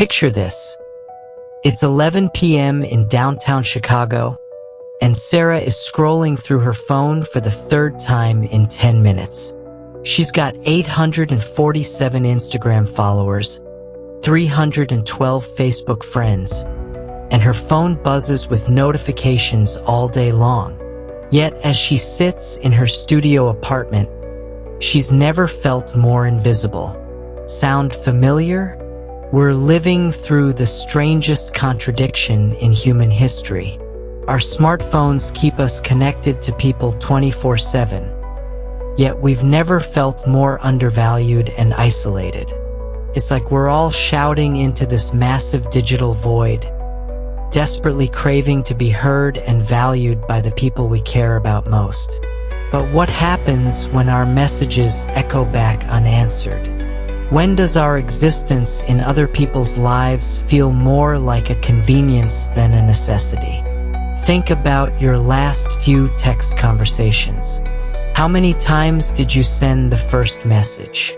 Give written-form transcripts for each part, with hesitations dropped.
Picture this. It's 11 p.m. in downtown Chicago, and Sarah is scrolling through her phone for the third time in 10 minutes. She's got 847 Instagram followers, 312 Facebook friends, and her phone buzzes with notifications all day long. Yet, as she sits in her studio apartment, she's never felt more invisible. Sound familiar? We're living through the strangest contradiction in human history. Our smartphones keep us connected to people 24/7, yet we've never felt more undervalued and isolated. It's like we're all shouting into this massive digital void, desperately craving to be heard and valued by the people we care about most. But what happens when our messages echo back unanswered? When does our existence in other people's lives feel more like a convenience than a necessity? Think about your last few text conversations. How many times did you send the first message?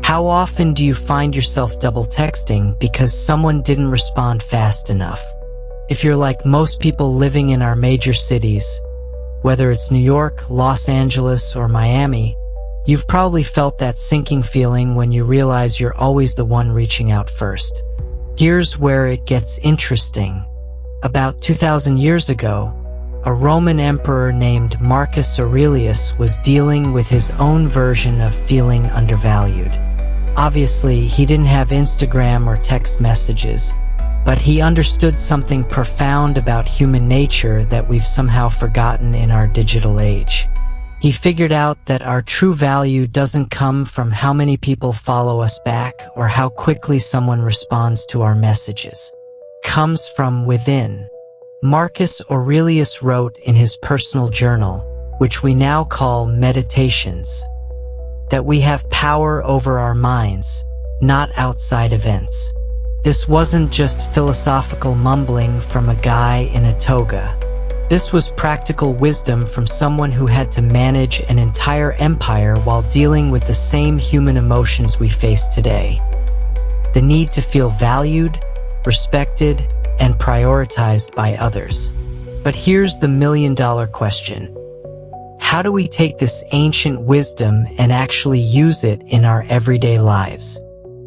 How often do you find yourself double texting because someone didn't respond fast enough? If you're like most people living in our major cities, whether it's New York, Los Angeles, or Miami, you've probably felt that sinking feeling when you realize you're always the one reaching out first. Here's where it gets interesting. About 2,000 years ago, a Roman emperor named Marcus Aurelius was dealing with his own version of feeling undervalued. Obviously, he didn't have Instagram or text messages, but he understood something profound about human nature that we've somehow forgotten in our digital age. He figured out that our true value doesn't come from how many people follow us back or how quickly someone responds to our messages. It comes from within. Marcus Aurelius wrote in his personal journal, which we now call Meditations, that we have power over our minds, not outside events. This wasn't just philosophical mumbling from a guy in a toga. This was practical wisdom from someone who had to manage an entire empire while dealing with the same human emotions we face today. The need to feel valued, respected, and prioritized by others. But here's the million-dollar question. How do we take this ancient wisdom and actually use it in our everyday lives?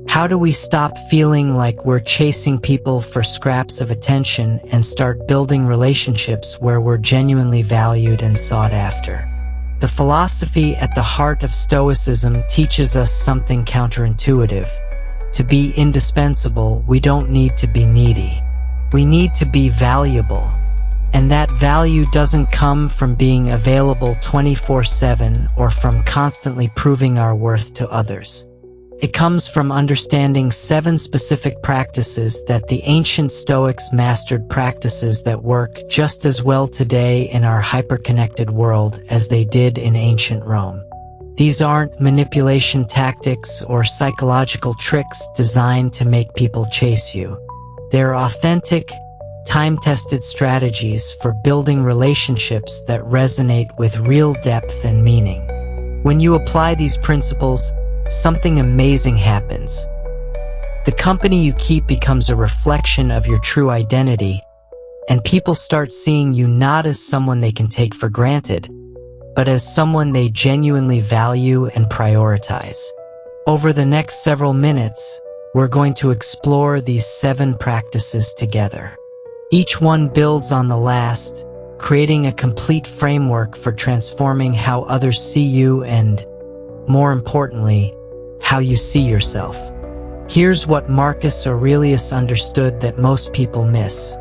How do we stop feeling like we're chasing people for scraps of attention and start building relationships where we're genuinely valued and sought after? The philosophy at the heart of Stoicism teaches us something counterintuitive. To be indispensable, we don't need to be needy. We need to be valuable. And that value doesn't come from being available 24/7 or from constantly proving our worth to others. It comes from understanding 7 specific practices that the ancient Stoics mastered, practices that work just as well today in our hyper-connected world as they did in ancient Rome. These aren't manipulation tactics or psychological tricks designed to make people chase you. They're authentic, time-tested strategies for building relationships that resonate with real depth and meaning. When you apply these principles, something amazing happens. The company you keep becomes a reflection of your true identity, and people start seeing you not as someone they can take for granted, but as someone they genuinely value and prioritize. Over the next several minutes, we're going to explore these 7 practices together. Each one builds on the last, creating a complete framework for transforming how others see you and, more importantly, how you see yourself. Here's what Marcus Aurelius understood that most people miss.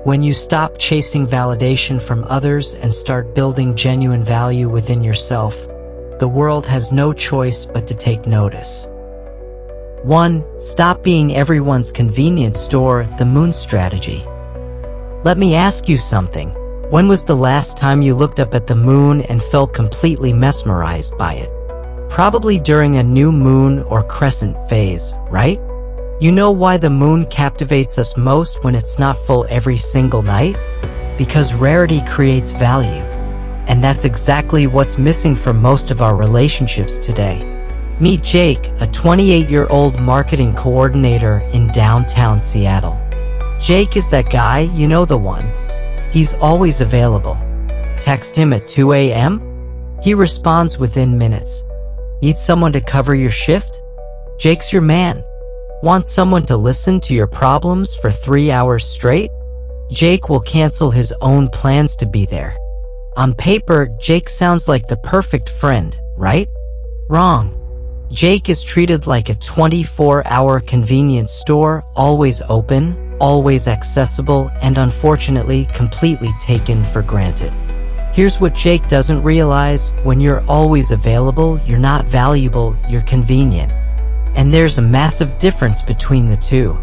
When you stop chasing validation from others and start building genuine value within yourself, the world has no choice but to take notice. 1. Stop being everyone's convenience store, the moon strategy. Let me ask you something. When was the last time you looked up at the moon and felt completely mesmerized by it? Probably during a new moon or crescent phase, right? You know why the moon captivates us most when it's not full every single night? Because rarity creates value. And that's exactly what's missing from most of our relationships today. Meet Jake, a 28-year-old marketing coordinator in downtown Seattle. Jake is that guy, you know, the one. He's always available. Text him at 2 a.m. He responds within minutes. Need someone to cover your shift? Jake's your man. Want someone to listen to your problems for 3 hours straight? Jake will cancel his own plans to be there. On paper, Jake sounds like the perfect friend, right? Wrong. Jake is treated like a 24-hour convenience store, always open, always accessible, and unfortunately, completely taken for granted. Here's what Jake doesn't realize: when you're always available, you're not valuable, you're convenient. And there's a massive difference between the two.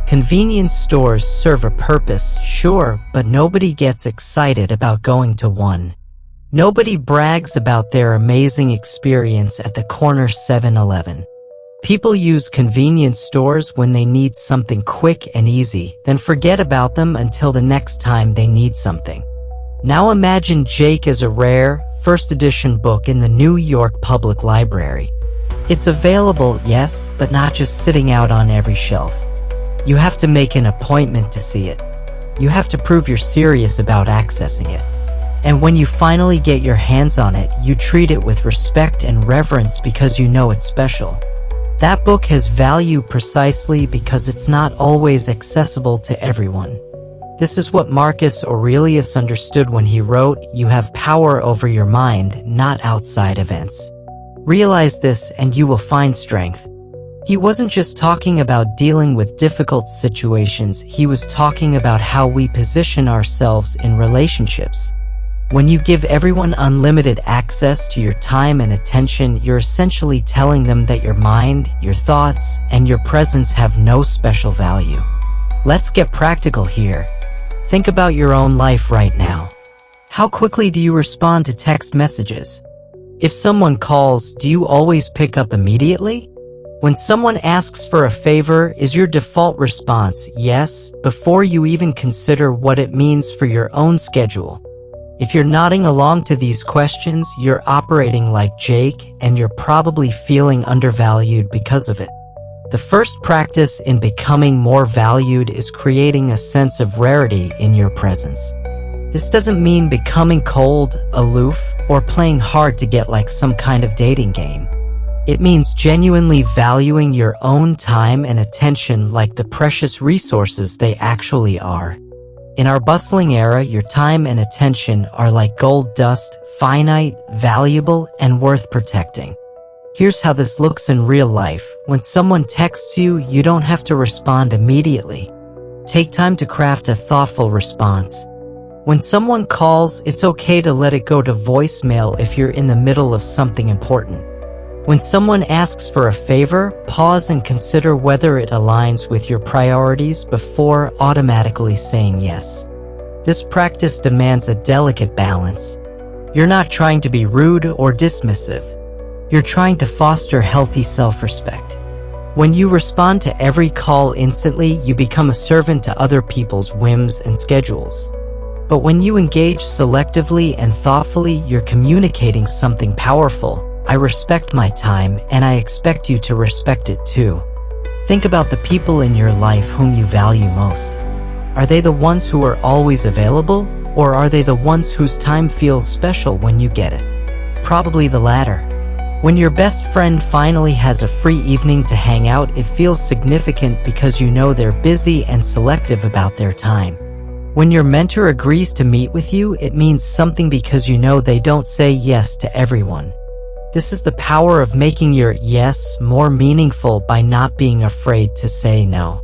Convenience stores serve a purpose, sure, but nobody gets excited about going to one. Nobody brags about their amazing experience at the corner 7-Eleven. People use convenience stores when they need something quick and easy, then forget about them until the next time they need something. Now imagine Jake as a rare, first edition book in the New York Public Library. It's available, yes, but not just sitting out on every shelf. You have to make an appointment to see it. You have to prove you're serious about accessing it. And when you finally get your hands on it, you treat it with respect and reverence because you know it's special. That book has value precisely because it's not always accessible to everyone. This is what Marcus Aurelius understood when he wrote, "You have power over your mind, not outside events." Realize this and you will find strength. He wasn't just talking about dealing with difficult situations, he was talking about how we position ourselves in relationships. When you give everyone unlimited access to your time and attention, you're essentially telling them that your mind, your thoughts, and your presence have no special value. Let's get practical here. Think about your own life right now. How quickly do you respond to text messages? If someone calls, do you always pick up immediately? When someone asks for a favor, is your default response yes, before you even consider what it means for your own schedule? If you're nodding along to these questions, you're operating like Jake, and you're probably feeling undervalued because of it. The first practice in becoming more valued is creating a sense of rarity in your presence. This doesn't mean becoming cold, aloof, or playing hard to get like some kind of dating game. It means genuinely valuing your own time and attention like the precious resources they actually are. In our bustling era, your time and attention are like gold dust, finite, valuable, and worth protecting. Here's how this looks in real life. When someone texts you, you don't have to respond immediately. Take time to craft a thoughtful response. When someone calls, it's okay to let it go to voicemail if you're in the middle of something important. When someone asks for a favor, pause and consider whether it aligns with your priorities before automatically saying yes. This practice demands a delicate balance. You're not trying to be rude or dismissive. You're trying to foster healthy self-respect. When you respond to every call instantly, you become a servant to other people's whims and schedules. But when you engage selectively and thoughtfully, you're communicating something powerful. I respect my time, and I expect you to respect it too. Think about the people in your life whom you value most. Are they the ones who are always available, or are they the ones whose time feels special when you get it? Probably the latter. When your best friend finally has a free evening to hang out, it feels significant because you know they're busy and selective about their time. When your mentor agrees to meet with you, it means something because you know they don't say yes to everyone. This is the power of making your yes more meaningful by not being afraid to say no.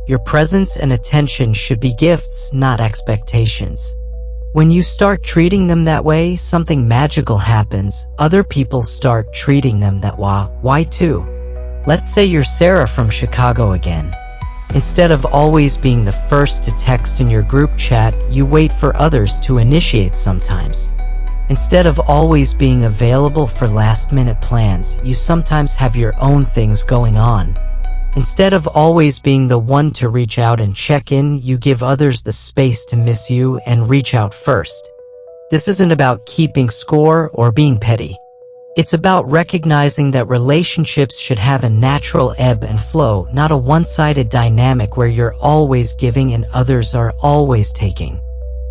Your presence and attention should be gifts, not expectations. When you start treating them that way, something magical happens. Other people start treating them that way too. Let's say you're Sarah from Chicago again. Instead of always being the first to text in your group chat, you wait for others to initiate sometimes. Instead of always being available for last-minute plans, you sometimes have your own things going on. Instead of always being the one to reach out and check in, you give others the space to miss you and reach out first. This isn't about keeping score or being petty. It's about recognizing that relationships should have a natural ebb and flow, not a one-sided dynamic where you're always giving and others are always taking.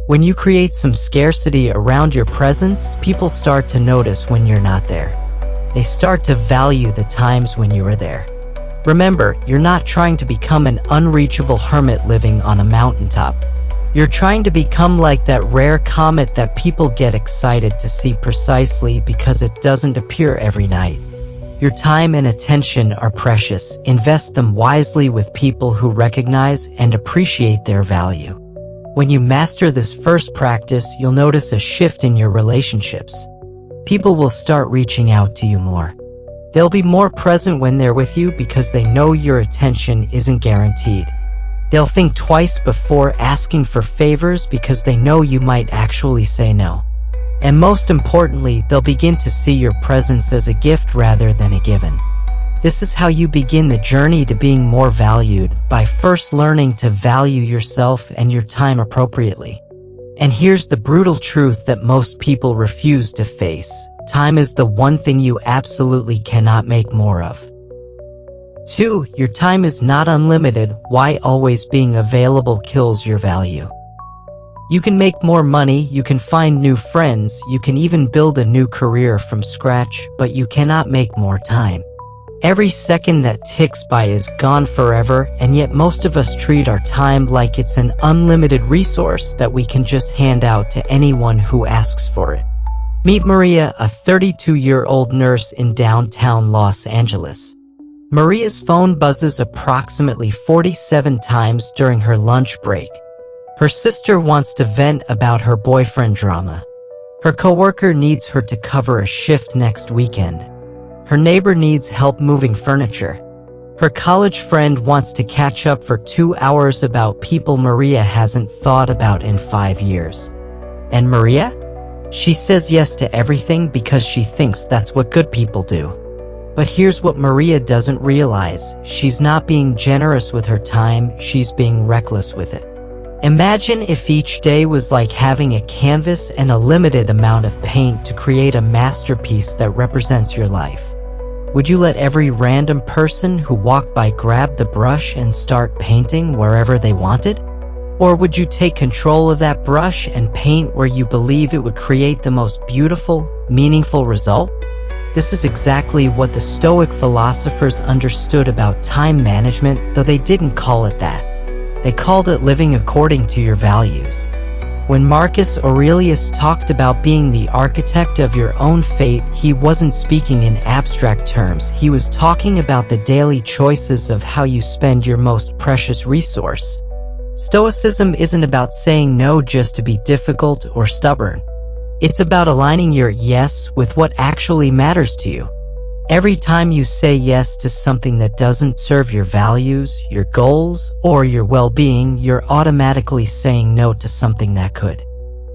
When you create some scarcity around your presence, people start to notice when you're not there. They start to value the times when you are there. Remember, you're not trying to become an unreachable hermit living on a mountaintop. You're trying to become like that rare comet that people get excited to see precisely because it doesn't appear every night. Your time and attention are precious. Invest them wisely with people who recognize and appreciate their value. When you master this first practice, you'll notice a shift in your relationships. People will start reaching out to you more. They'll be more present when they're with you because they know your attention isn't guaranteed. They'll think twice before asking for favors because they know you might actually say no. And most importantly, they'll begin to see your presence as a gift rather than a given. This is how you begin the journey to being more valued, by first learning to value yourself and your time appropriately. And here's the brutal truth that most people refuse to face. Time is the one thing you absolutely cannot make more of. 2. Your time is not unlimited. Why always being available kills your value. You can make more money, you can find new friends, you can even build a new career from scratch, but you cannot make more time. Every second that ticks by is gone forever, and yet most of us treat our time like it's an unlimited resource that we can just hand out to anyone who asks for it. Meet Maria, a 32-year-old nurse in downtown Los Angeles. Maria's phone buzzes approximately 47 times during her lunch break. Her sister wants to vent about her boyfriend drama. Her coworker needs her to cover a shift next weekend. Her neighbor needs help moving furniture. Her college friend wants to catch up for 2 hours about people Maria hasn't thought about in 5 years. And Maria? She says yes to everything because she thinks that's what good people do. But here's what Maria doesn't realize. She's not being generous with her time, she's being reckless with it. Imagine if each day was like having a canvas and a limited amount of paint to create a masterpiece that represents your life. Would you let every random person who walked by grab the brush and start painting wherever they wanted? Or would you take control of that brush and paint where you believe it would create the most beautiful, meaningful result? This is exactly what the Stoic philosophers understood about time management, though they didn't call it that. They called it living according to your values. When Marcus Aurelius talked about being the architect of your own fate, he wasn't speaking in abstract terms. He was talking about the daily choices of how you spend your most precious resource. Stoicism isn't about saying no just to be difficult or stubborn. It's about aligning your yes with what actually matters to you. Every time you say yes to something that doesn't serve your values, your goals, or your well-being, you're automatically saying no to something that could.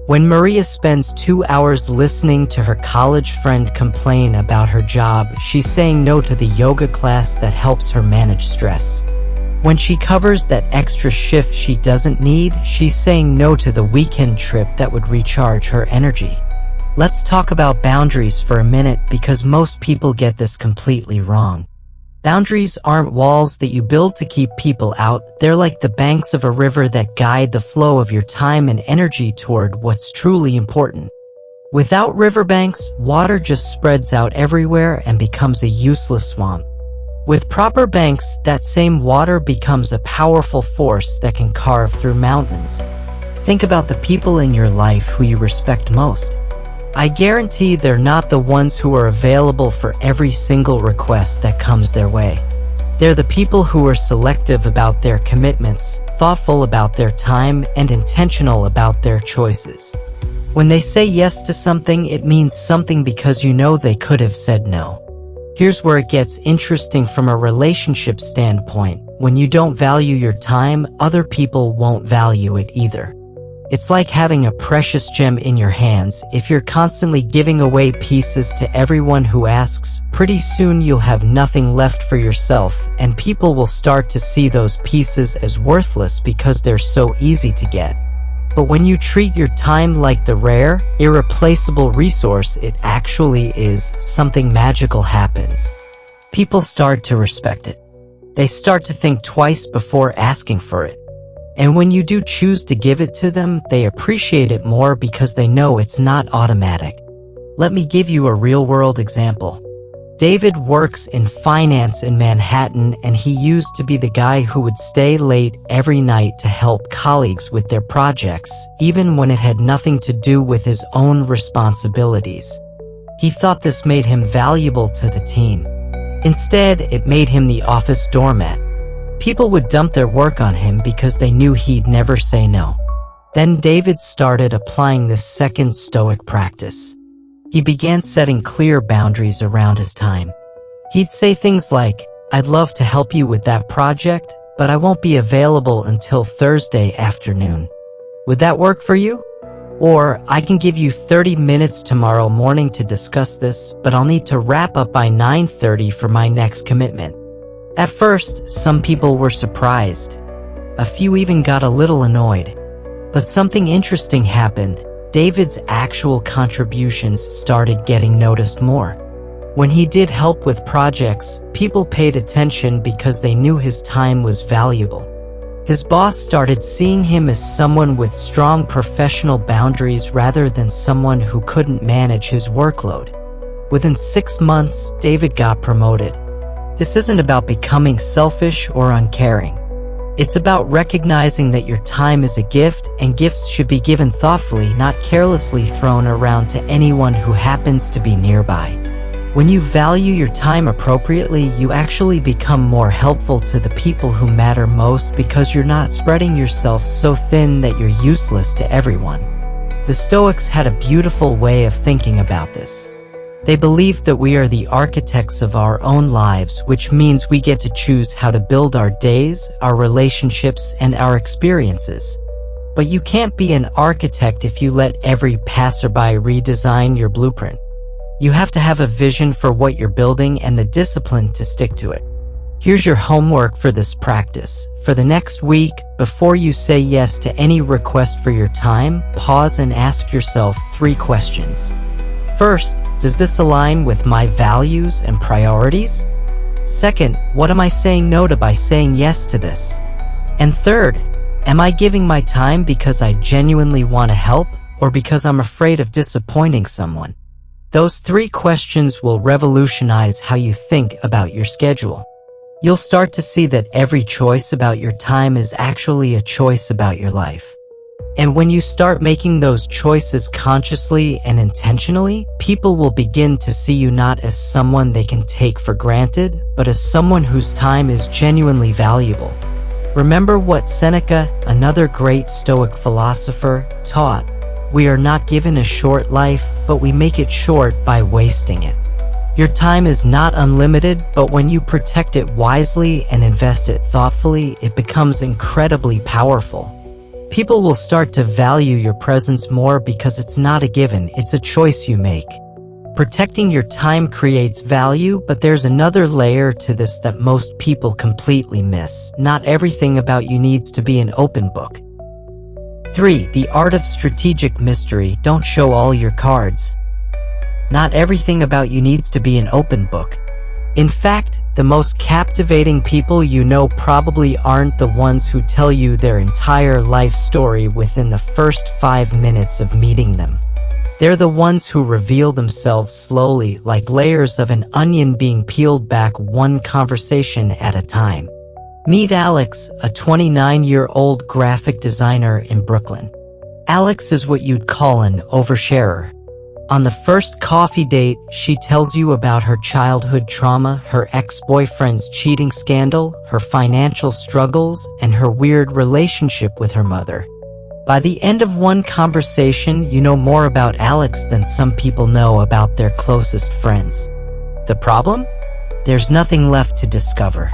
When Maria spends 2 hours listening to her college friend complain about her job, she's saying no to the yoga class that helps her manage stress. When she covers that extra shift she doesn't need, she's saying no to the weekend trip that would recharge her energy. Let's talk about boundaries for a minute because most people get this completely wrong. Boundaries aren't walls that you build to keep people out. They're like the banks of a river that guide the flow of your time and energy toward what's truly important. Without riverbanks, water just spreads out everywhere and becomes a useless swamp. With proper banks, that same water becomes a powerful force that can carve through mountains. Think about the people in your life who you respect most. I guarantee they're not the ones who are available for every single request that comes their way. They're the people who are selective about their commitments, thoughtful about their time, and intentional about their choices. When they say yes to something, it means something because you know they could have said no. Here's where it gets interesting from a relationship standpoint. When you don't value your time, other people won't value it either. It's like having a precious gem in your hands. If you're constantly giving away pieces to everyone who asks, pretty soon you'll have nothing left for yourself, and people will start to see those pieces as worthless because they're so easy to get. But when you treat your time like the rare, irreplaceable resource it actually is, something magical happens. People start to respect it. They start to think twice before asking for it. And when you do choose to give it to them, they appreciate it more because they know it's not automatic. Let me give you a real-world example. David works in finance in Manhattan, and he used to be the guy who would stay late every night to help colleagues with their projects, even when it had nothing to do with his own responsibilities. He thought this made him valuable to the team. Instead, it made him the office doormat. People would dump their work on him because they knew he'd never say no. Then David started applying this second Stoic practice. He began setting clear boundaries around his time. He'd say things like, "I'd love to help you with that project, but I won't be available until Thursday afternoon. Would that work for you? Or, I can give you 30 minutes tomorrow morning to discuss this, but I'll need to wrap up by 9:30 for my next commitment." At first, some people were surprised. A few even got a little annoyed. But something interesting happened. David's actual contributions started getting noticed more. When he did help with projects, people paid attention because they knew his time was valuable. His boss started seeing him as someone with strong professional boundaries rather than someone who couldn't manage his workload. Within 6 months, David got promoted. This isn't about becoming selfish or uncaring. It's about recognizing that your time is a gift, and gifts should be given thoughtfully, not carelessly thrown around to anyone who happens to be nearby. When you value your time appropriately, you actually become more helpful to the people who matter most because you're not spreading yourself so thin that you're useless to everyone. The Stoics had a beautiful way of thinking about this. They believed that we are the architects of our own lives, which means we get to choose how to build our days, our relationships, and our experiences. But you can't be an architect if you let every passerby redesign your blueprint. You have to have a vision for what you're building and the discipline to stick to it. Here's your homework for this practice. For the next week, before you say yes to any request for your time, pause and ask yourself 3 questions. First, does this align with my values and priorities? Second, what am I saying no to by saying yes to this? And third, am I giving my time because I genuinely want to help or because I'm afraid of disappointing someone? Those 3 questions will revolutionize how you think about your schedule. You'll start to see that every choice about your time is actually a choice about your life. And when you start making those choices consciously and intentionally, people will begin to see you not as someone they can take for granted, but as someone whose time is genuinely valuable. Remember what Seneca, another great Stoic philosopher, taught. We are not given a short life, but we make it short by wasting it. Your time is not unlimited, but when you protect it wisely and invest it thoughtfully, it becomes incredibly powerful. People will start to value your presence more because it's not a given, it's a choice you make. Protecting your time creates value, but there's another layer to this that most people completely miss. Not everything about you needs to be an open book. 3. The art of strategic mystery. Don't show all your cards. Not everything about you needs to be an open book. In fact, the most captivating people you know probably aren't the ones who tell you their entire life story within the first 5 minutes of meeting them. They're the ones who reveal themselves slowly, like layers of an onion being peeled back one conversation at a time. Meet Alex, a 29-year-old graphic designer in Brooklyn. Alex is what you'd call an oversharer. On the first coffee date, she tells you about her childhood trauma, her ex-boyfriend's cheating scandal, her financial struggles, and her weird relationship with her mother. By the end of one conversation, you know more about Alex than some people know about their closest friends. The problem? There's nothing left to discover.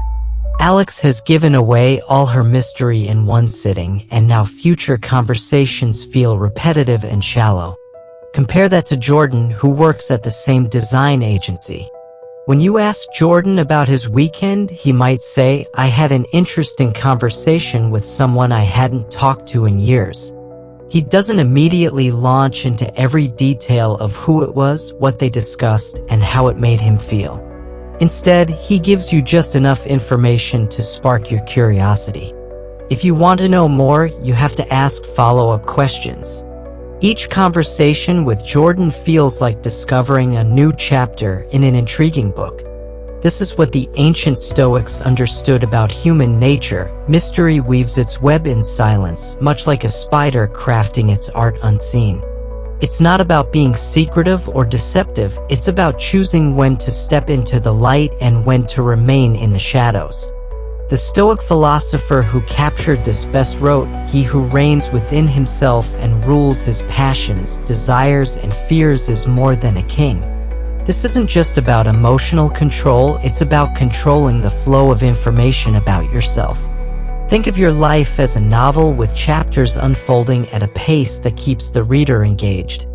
Alex has given away all her mystery in one sitting, and now future conversations feel repetitive and shallow. Compare that to Jordan, who works at the same design agency. When you ask Jordan about his weekend, he might say, "I had an interesting conversation with someone I hadn't talked to in years." He doesn't immediately launch into every detail of who it was, what they discussed, and how it made him feel. Instead, he gives you just enough information to spark your curiosity. If you want to know more, you have to ask follow-up questions. Each conversation with Jordan feels like discovering a new chapter in an intriguing book. This is what the ancient Stoics understood about human nature. Mystery weaves its web in silence, much like a spider crafting its art unseen. It's not about being secretive or deceptive, it's about choosing when to step into the light and when to remain in the shadows. The Stoic philosopher who captured this best wrote, "He who reigns within himself and rules his passions, desires, and fears is more than a king." This isn't just about emotional control, it's about controlling the flow of information about yourself. Think of your life as a novel with chapters unfolding at a pace that keeps the reader engaged.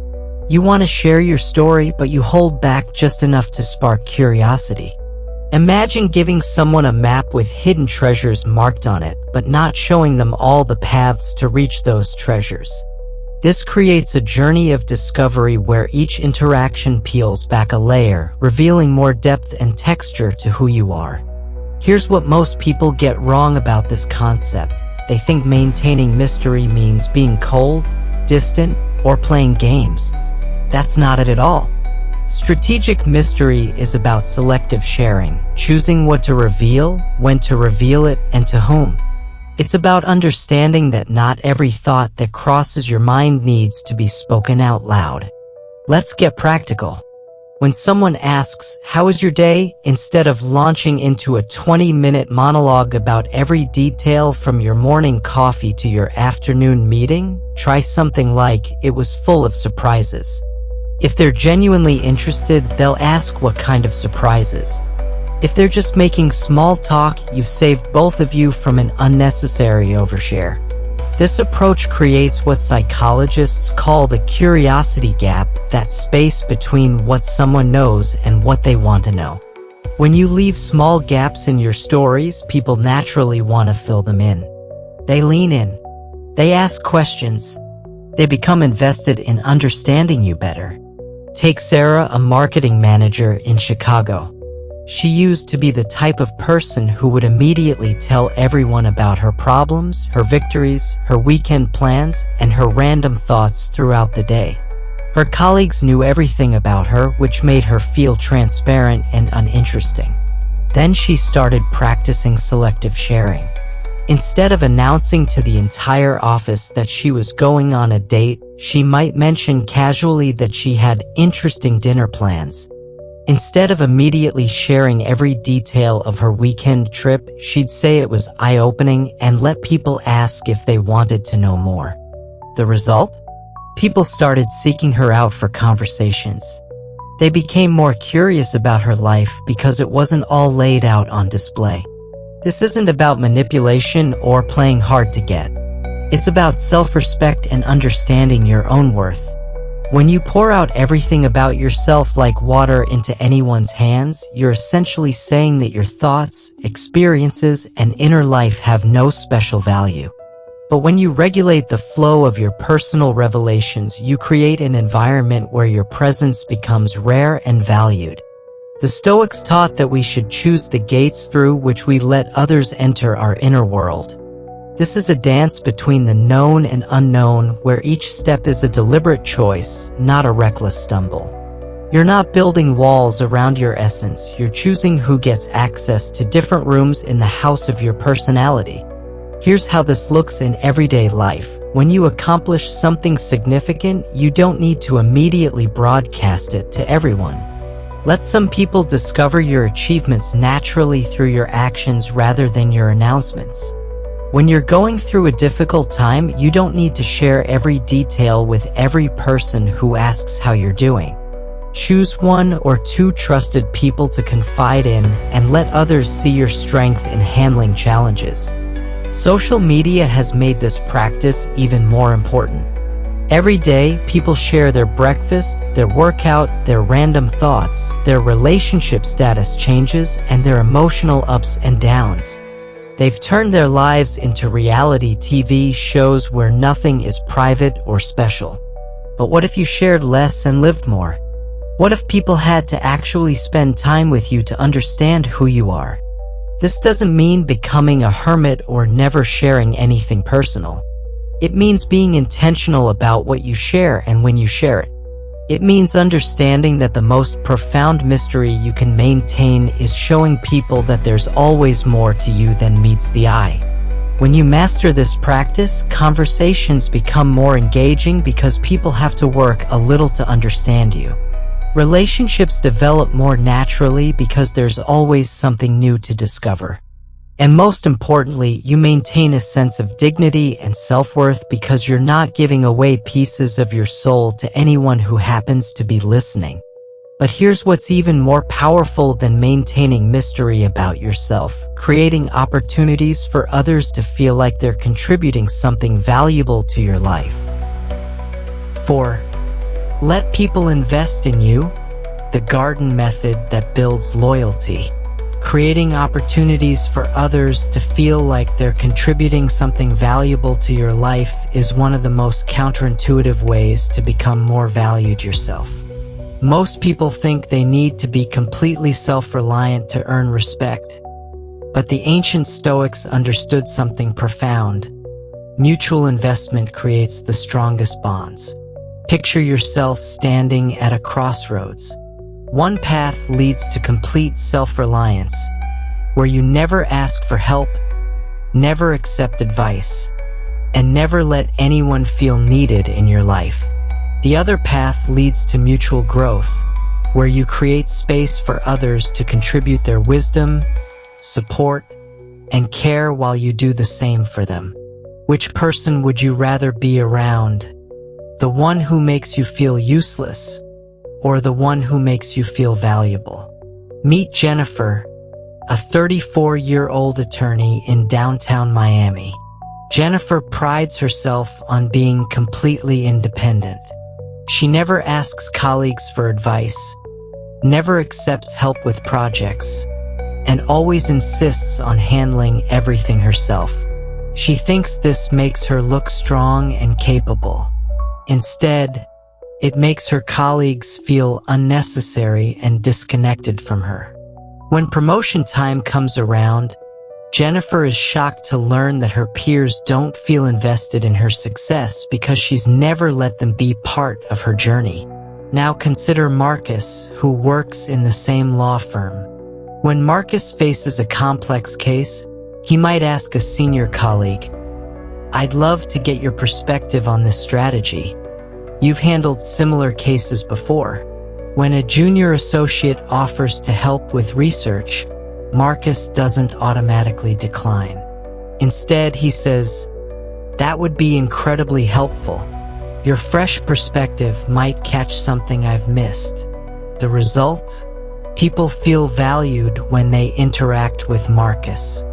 You want to share your story, but you hold back just enough to spark curiosity. Imagine giving someone a map with hidden treasures marked on it, but not showing them all the paths to reach those treasures. This creates a journey of discovery where each interaction peels back a layer, revealing more depth and texture to who you are. Here's what most people get wrong about this concept. They think maintaining mystery means being cold, distant, or playing games. That's not it at all. Strategic mystery is about selective sharing, choosing what to reveal, when to reveal it, and to whom. It's about understanding that not every thought that crosses your mind needs to be spoken out loud. Let's get practical. When someone asks, "How was your day?" instead of launching into a 20-minute monologue about every detail from your morning coffee to your afternoon meeting, try something like, "It was full of surprises." If they're genuinely interested, they'll ask what kind of surprises. If they're just making small talk, you've saved both of you from an unnecessary overshare. This approach creates what psychologists call the curiosity gap, that space between what someone knows and what they want to know. When you leave small gaps in your stories, people naturally want to fill them in. They lean in. They ask questions. They become invested in understanding you better. Take Sarah, a marketing manager in Chicago. She used to be the type of person who would immediately tell everyone about her problems, her victories, her weekend plans, and her random thoughts throughout the day. Her colleagues knew everything about her, which made her feel transparent and uninteresting. Then she started practicing selective sharing. Instead of announcing to the entire office that she was going on a date, she might mention casually that she had interesting dinner plans. Instead of immediately sharing every detail of her weekend trip, she'd say it was eye-opening and let people ask if they wanted to know more. The result? People started seeking her out for conversations. They became more curious about her life because it wasn't all laid out on display. This isn't about manipulation or playing hard to get. It's about self-respect and understanding your own worth. When you pour out everything about yourself like water into anyone's hands, you're essentially saying that your thoughts, experiences, and inner life have no special value. But when you regulate the flow of your personal revelations, you create an environment where your presence becomes rare and valued. The Stoics taught that we should choose the gates through which we let others enter our inner world. This is a dance between the known and unknown, where each step is a deliberate choice, not a reckless stumble. You're not building walls around your essence, you're choosing who gets access to different rooms in the house of your personality. Here's how this looks in everyday life. When you accomplish something significant, you don't need to immediately broadcast it to everyone. Let some people discover your achievements naturally through your actions rather than your announcements. When you're going through a difficult time, you don't need to share every detail with every person who asks how you're doing. Choose one or two trusted people to confide in and let others see your strength in handling challenges. Social media has made this practice even more important. Every day, people share their breakfast, their workout, their random thoughts, their relationship status changes, and their emotional ups and downs. They've turned their lives into reality TV shows where nothing is private or special. But what if you shared less and lived more? What if people had to actually spend time with you to understand who you are? This doesn't mean becoming a hermit or never sharing anything personal. It means being intentional about what you share and when you share it. It means understanding that the most profound mystery you can maintain is showing people that there's always more to you than meets the eye. When you master this practice, conversations become more engaging because people have to work a little to understand you. Relationships develop more naturally because there's always something new to discover. And most importantly, you maintain a sense of dignity and self-worth because you're not giving away pieces of your soul to anyone who happens to be listening. But here's what's even more powerful than maintaining mystery about yourself: creating opportunities for others to feel like they're contributing something valuable to your life. 4. Let people invest in you, the garden method that builds loyalty. Creating opportunities for others to feel like they're contributing something valuable to your life is one of the most counterintuitive ways to become more valued yourself. Most people think they need to be completely self-reliant to earn respect. But the ancient Stoics understood something profound. Mutual investment creates the strongest bonds. Picture yourself standing at a crossroads. One path leads to complete self-reliance, where you never ask for help, never accept advice, and never let anyone feel needed in your life. The other path leads to mutual growth, where you create space for others to contribute their wisdom, support, and care while you do the same for them. Which person would you rather be around? The one who makes you feel useless, or the one who makes you feel valuable? Meet Jennifer, a 34-year-old attorney in downtown Miami. Jennifer prides herself on being completely independent. She never asks colleagues for advice, never accepts help with projects, and always insists on handling everything herself. She thinks this makes her look strong and capable. Instead, it makes her colleagues feel unnecessary and disconnected from her. When promotion time comes around, Jennifer is shocked to learn that her peers don't feel invested in her success because she's never let them be part of her journey. Now consider Marcus, who works in the same law firm. When Marcus faces a complex case, he might ask a senior colleague, "I'd love to get your perspective on this strategy. You've handled similar cases before." When a junior associate offers to help with research, Marcus doesn't automatically decline. Instead, he says, "That would be incredibly helpful. Your fresh perspective might catch something I've missed." The result? People feel valued when they interact with Marcus.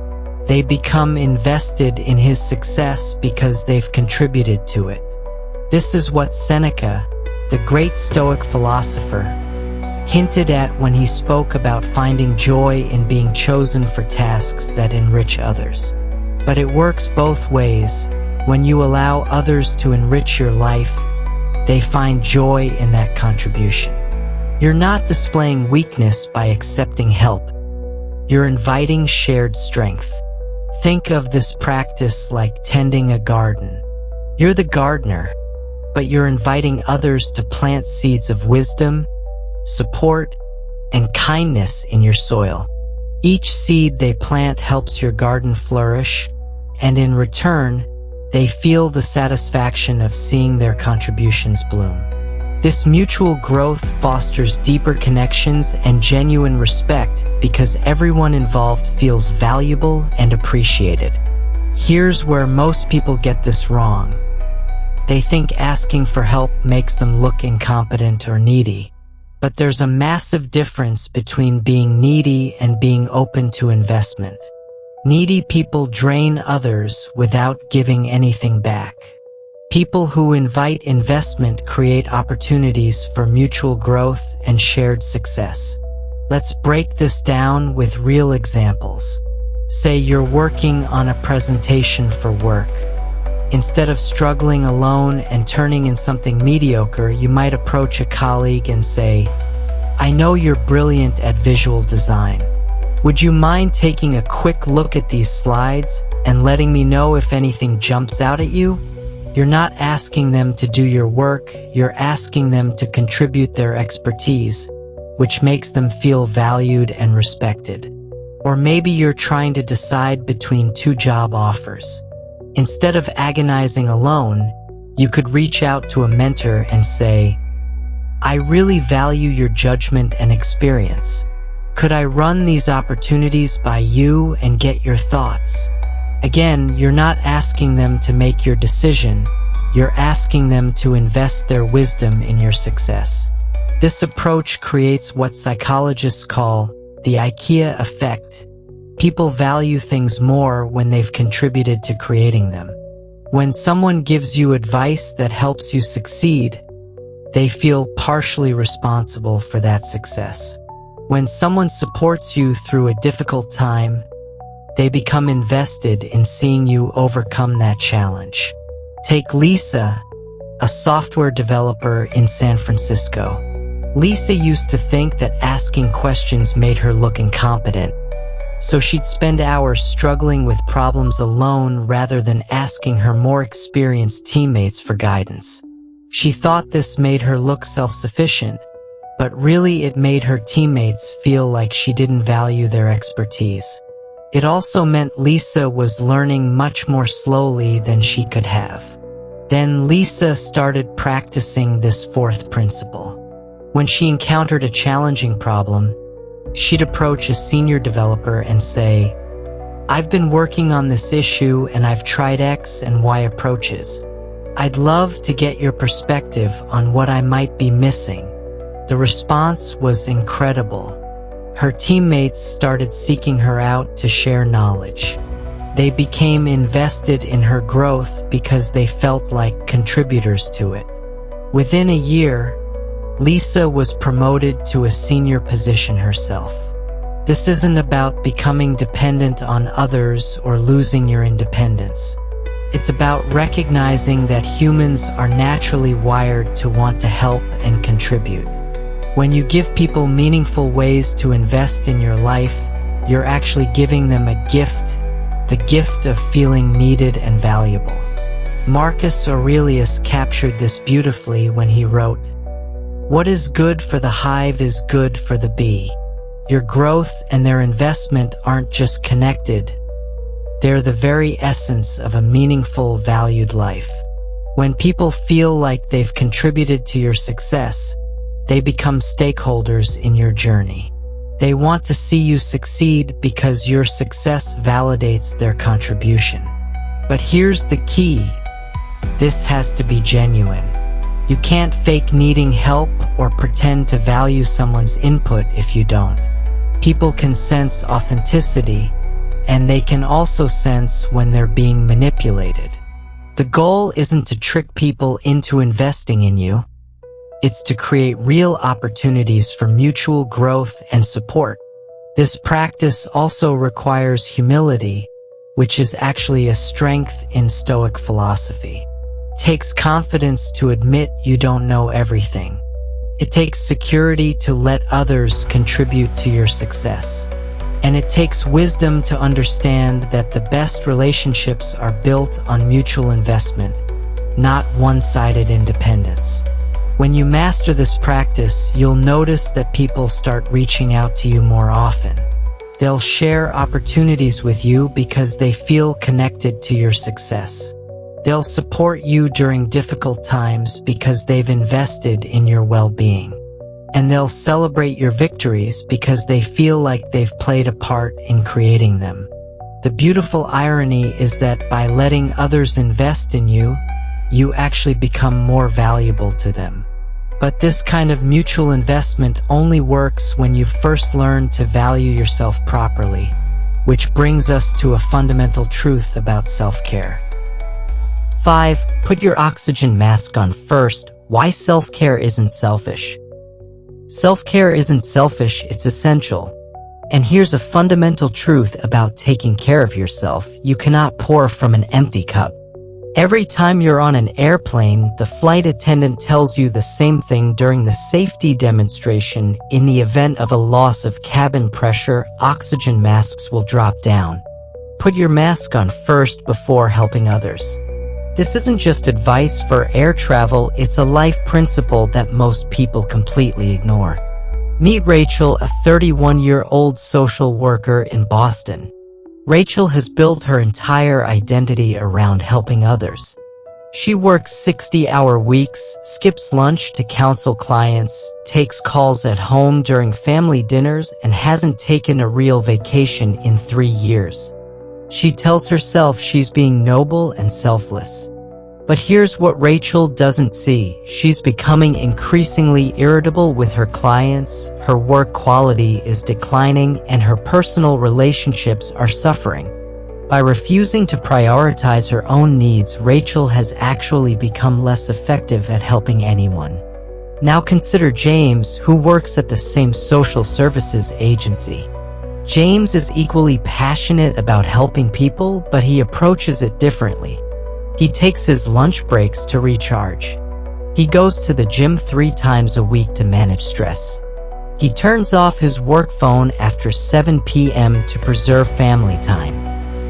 They become invested in his success because they've contributed to it. This is what Seneca, the great Stoic philosopher, hinted at when he spoke about finding joy in being chosen for tasks that enrich others. But it works both ways. When you allow others to enrich your life, they find joy in that contribution. You're not displaying weakness by accepting help. You're inviting shared strength. Think of this practice like tending a garden. You're the gardener, but you're inviting others to plant seeds of wisdom, support, and kindness in your soil. Each seed they plant helps your garden flourish, and in return, they feel the satisfaction of seeing their contributions bloom. This mutual growth fosters deeper connections and genuine respect because everyone involved feels valuable and appreciated. Here's where most people get this wrong. They think asking for help makes them look incompetent or needy. But there's a massive difference between being needy and being open to investment. Needy people drain others without giving anything back. People who invite investment create opportunities for mutual growth and shared success. Let's break this down with real examples. Say you're working on a presentation for work. Instead of struggling alone and turning in something mediocre, you might approach a colleague and say, "I know you're brilliant at visual design. Would you mind taking a quick look at these slides and letting me know if anything jumps out at you?" You're not asking them to do your work, you're asking them to contribute their expertise, which makes them feel valued and respected. Or maybe you're trying to decide between two job offers. Instead of agonizing alone, you could reach out to a mentor and say, "I really value your judgment and experience. Could I run these opportunities by you and get your thoughts?" Again, you're not asking them to make your decision, you're asking them to invest their wisdom in your success. This approach creates what psychologists call the IKEA effect. People value things more when they've contributed to creating them. When someone gives you advice that helps you succeed, they feel partially responsible for that success. When someone supports you through a difficult time, they become invested in seeing you overcome that challenge. Take Lisa, a software developer in San Francisco. Lisa used to think that asking questions made her look incompetent, so she'd spend hours struggling with problems alone rather than asking her more experienced teammates for guidance. She thought this made her look self-sufficient, but really it made her teammates feel like she didn't value their expertise. It also meant Lisa was learning much more slowly than she could have. Then Lisa started practicing this fourth principle. When she encountered a challenging problem, she'd approach a senior developer and say, "I've been working on this issue and I've tried X and Y approaches. I'd love to get your perspective on what I might be missing." The response was incredible. Her teammates started seeking her out to share knowledge. They became invested in her growth because they felt like contributors to it. Within a year, Lisa was promoted to a senior position herself. This isn't about becoming dependent on others or losing your independence. It's about recognizing that humans are naturally wired to want to help and contribute. When you give people meaningful ways to invest in your life, you're actually giving them a gift, the gift of feeling needed and valuable. Marcus Aurelius captured this beautifully when he wrote, "What is good for the hive is good for the bee." Your growth and their investment aren't just connected, they're the very essence of a meaningful, valued life. When people feel like they've contributed to your success, they become stakeholders in your journey. They want to see you succeed because your success validates their contribution. But here's the key. This has to be genuine. You can't fake needing help or pretend to value someone's input if you don't. People can sense authenticity, and they can also sense when they're being manipulated. The goal isn't to trick people into investing in you. It's to create real opportunities for mutual growth and support. This practice also requires humility, which is actually a strength in Stoic philosophy. It takes confidence to admit you don't know everything. It takes security to let others contribute to your success. And it takes wisdom to understand that the best relationships are built on mutual investment, not one-sided independence. When you master this practice, you'll notice that people start reaching out to you more often. They'll share opportunities with you because they feel connected to your success. They'll support you during difficult times because they've invested in your well-being. And they'll celebrate your victories because they feel like they've played a part in creating them. The beautiful irony is that by letting others invest in you, you actually become more valuable to them. But this kind of mutual investment only works when you've first learned to value yourself properly, which brings us to a fundamental truth about self-care. 5. Put your oxygen mask on first. Why self-care isn't selfish. Self-care isn't selfish, it's essential. And here's a fundamental truth about taking care of yourself: you cannot pour from an empty cup. Every time you're on an airplane, the flight attendant tells you the same thing during the safety demonstration. In the event of a loss of cabin pressure, oxygen masks will drop down. Put your mask on first before helping others. This isn't just advice for air travel, it's a life principle that most people completely ignore. Meet Rachel, a 31-year-old social worker in Boston. Rachel has built her entire identity around helping others. She works 60-hour weeks, skips lunch to counsel clients, takes calls at home during family dinners, and hasn't taken a real vacation in 3 years. She tells herself she's being noble and selfless. But here's what Rachel doesn't see: she's becoming increasingly irritable with her clients, her work quality is declining, and her personal relationships are suffering. By refusing to prioritize her own needs, Rachel has actually become less effective at helping anyone. Now consider James, who works at the same social services agency. James is equally passionate about helping people, but he approaches it differently. He takes his lunch breaks to recharge. He goes to the gym 3 times a week to manage stress. He turns off his work phone after 7 p.m. to preserve family time.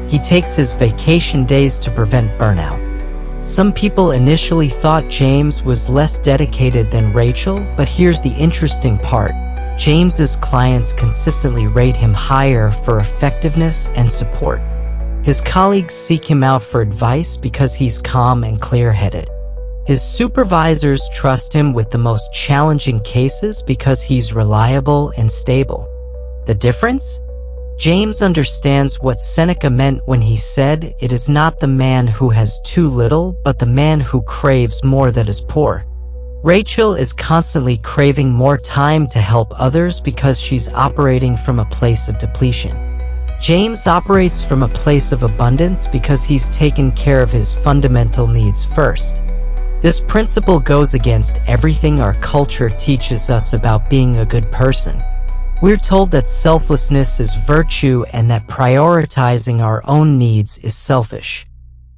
He takes his vacation days to prevent burnout. Some people initially thought James was less dedicated than Rachel, but here's the interesting part: James's clients consistently rate him higher for effectiveness and support. His colleagues seek him out for advice because he's calm and clear-headed. His supervisors trust him with the most challenging cases because he's reliable and stable. The difference? James understands what Seneca meant when he said, "It is not the man who has too little, but the man who craves more that is poor." Rachel is constantly craving more time to help others because she's operating from a place of depletion. James operates from a place of abundance because he's taken care of his fundamental needs first. This principle goes against everything our culture teaches us about being a good person. We're told that selflessness is virtue and that prioritizing our own needs is selfish.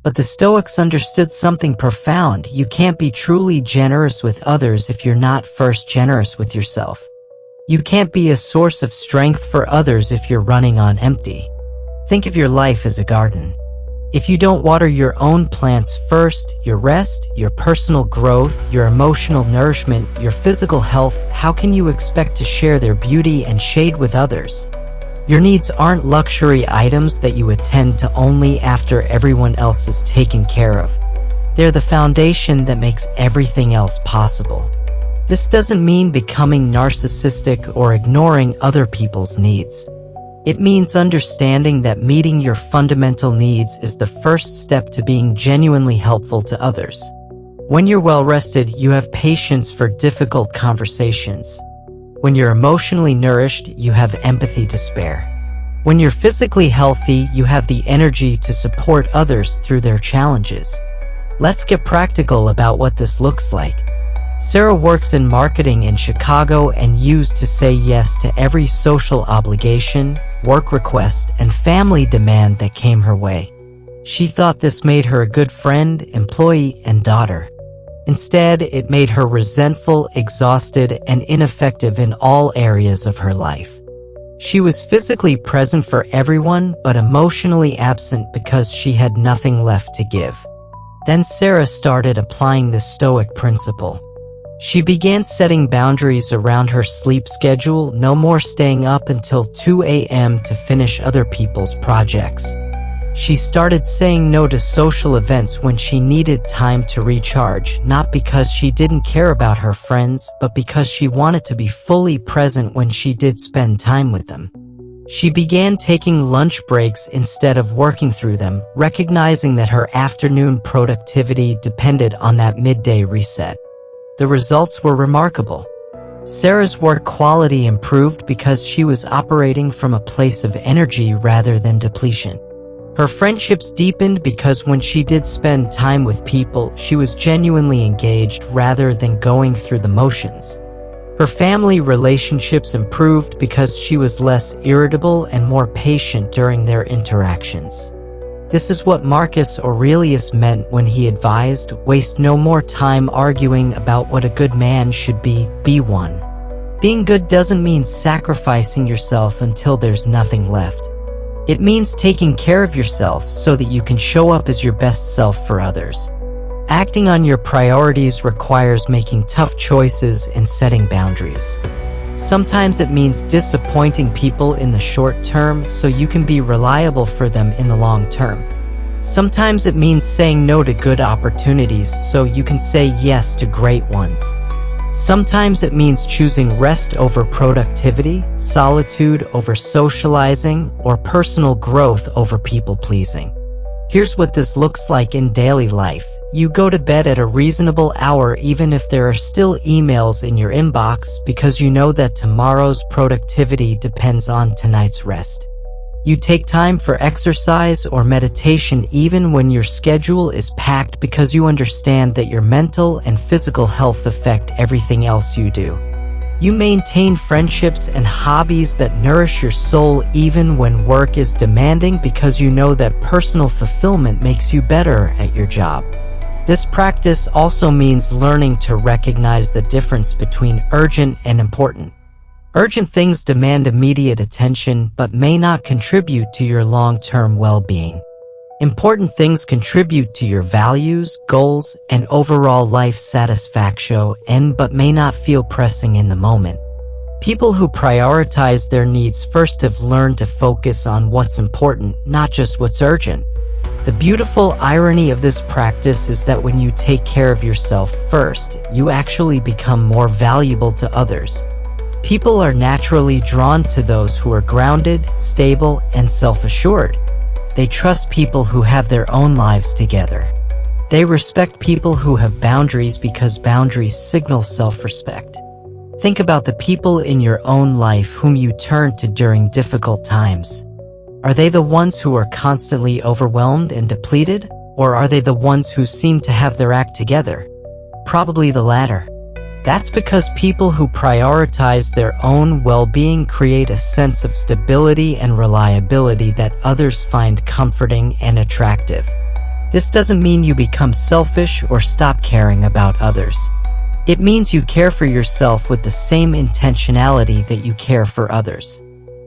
But the Stoics understood something profound: you can't be truly generous with others if you're not first generous with yourself. You can't be a source of strength for others if you're running on empty. Think of your life as a garden. If you don't water your own plants first, your rest, your personal growth, your emotional nourishment, your physical health, how can you expect to share their beauty and shade with others? Your needs aren't luxury items that you attend to only after everyone else is taken care of. They're the foundation that makes everything else possible. This doesn't mean becoming narcissistic or ignoring other people's needs. It means understanding that meeting your fundamental needs is the first step to being genuinely helpful to others. When you're well-rested, you have patience for difficult conversations. When you're emotionally nourished, you have empathy to spare. When you're physically healthy, you have the energy to support others through their challenges. Let's get practical about what this looks like. Sarah works in marketing in Chicago and used to say yes to every social obligation, work request, and family demand that came her way. She thought this made her a good friend, employee, and daughter. Instead, it made her resentful, exhausted, and ineffective in all areas of her life. She was physically present for everyone, but emotionally absent because she had nothing left to give. Then Sarah started applying the Stoic principle. She began setting boundaries around her sleep schedule: no more staying up until 2 a.m. to finish other people's projects. She started saying no to social events when she needed time to recharge, not because she didn't care about her friends, but because she wanted to be fully present when she did spend time with them. She began taking lunch breaks instead of working through them, recognizing that her afternoon productivity depended on that midday reset. The results were remarkable. Sarah's work quality improved because she was operating from a place of energy rather than depletion. Her friendships deepened because when she did spend time with people, she was genuinely engaged rather than going through the motions. Her family relationships improved because she was less irritable and more patient during their interactions. This is what Marcus Aurelius meant when he advised, "Waste no more time arguing about what a good man should be one." Being good doesn't mean sacrificing yourself until there's nothing left. It means taking care of yourself so that you can show up as your best self for others. Acting on your priorities requires making tough choices and setting boundaries. Sometimes it means disappointing people in the short term so you can be reliable for them in the long term. Sometimes it means saying no to good opportunities so you can say yes to great ones. Sometimes it means choosing rest over productivity, solitude over socializing, or personal growth over people-pleasing. Here's what this looks like in daily life. You go to bed at a reasonable hour even if there are still emails in your inbox because you know that tomorrow's productivity depends on tonight's rest. You take time for exercise or meditation even when your schedule is packed because you understand that your mental and physical health affect everything else you do. You maintain friendships and hobbies that nourish your soul even when work is demanding because you know that personal fulfillment makes you better at your job. This practice also means learning to recognize the difference between urgent and important. Urgent things demand immediate attention but may not contribute to your long-term well-being. Important things contribute to your values, goals, and overall life satisfaction but may not feel pressing in the moment. People who prioritize their needs first have learned to focus on what's important, not just what's urgent. The beautiful irony of this practice is that when you take care of yourself first, you actually become more valuable to others. People are naturally drawn to those who are grounded, stable, and self-assured. They trust people who have their own lives together. They respect people who have boundaries because boundaries signal self-respect. Think about the people in your own life whom you turn to during difficult times. Are they the ones who are constantly overwhelmed and depleted, or are they the ones who seem to have their act together? Probably the latter. That's because people who prioritize their own well-being create a sense of stability and reliability that others find comforting and attractive. This doesn't mean you become selfish or stop caring about others. It means you care for yourself with the same intentionality that you care for others.